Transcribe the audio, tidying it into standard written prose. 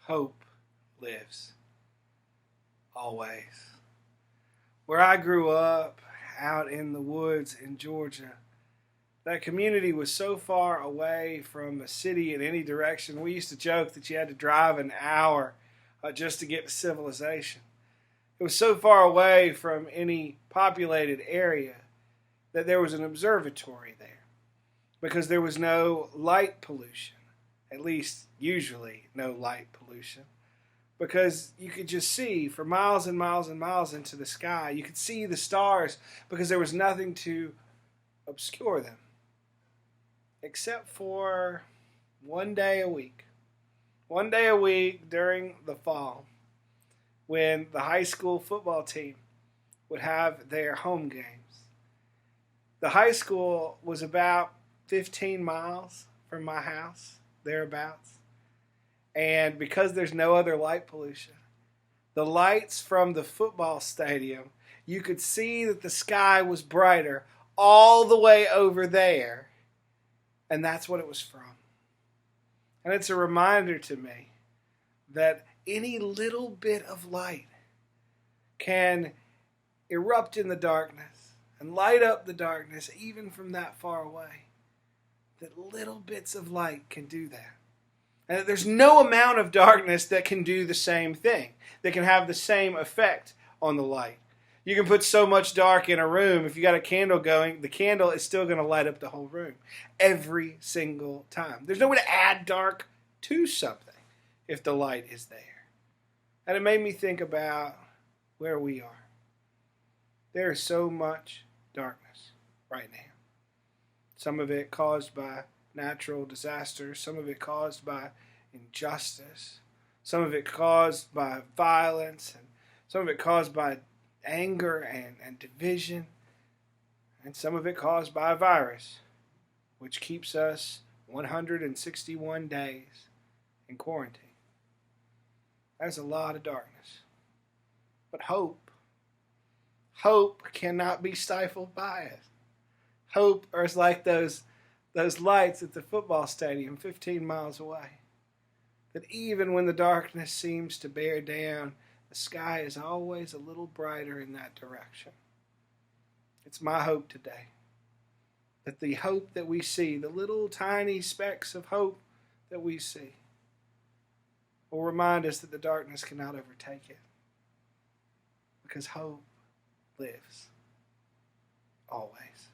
Hope lives always. Where I grew up, out in the woods in Georgia, that community was so far away from a city in any direction. We used to joke that you had to drive an hour just to get to civilization. It was so far away from any populated area that there was an observatory there because there was no light pollution, at least usually no light pollution, because you could just see for miles and miles and miles into the sky. You could see the stars because there was nothing to obscure them except for one day a week. One day a week during the fall when the high school football team would have their home games. The high school was about 15 miles from my house, thereabouts. And because there's no other light pollution, the lights from the football stadium, you could see that the sky was brighter all the way over there. And that's what it was from. And it's a reminder to me that any little bit of light can erupt in the darkness and light up the darkness even from that far away. That little bits of light can do that. And that there's no amount of darkness that can do the same thing, that can have the same effect on the light. You can put so much dark in a room, if you got a candle going, the candle is still going to light up the whole room every single time. There's no way to add dark to something if the light is there. And it made me think about where we are. There is so much darkness right now. Some of it caused by natural disasters, some of it caused by injustice, some of it caused by violence, and some of it caused by anger and division, and some of it caused by a virus, which keeps us 161 days in quarantine. That's a lot of darkness. But hope cannot be stifled by it. Hope is like those lights at the football stadium 15 miles away. That even when the darkness seems to bear down, the sky is always a little brighter in that direction. It's my hope today that the hope that we see, the little tiny specks of hope that we see, will remind us that the darkness cannot overtake it. Because hope lives always.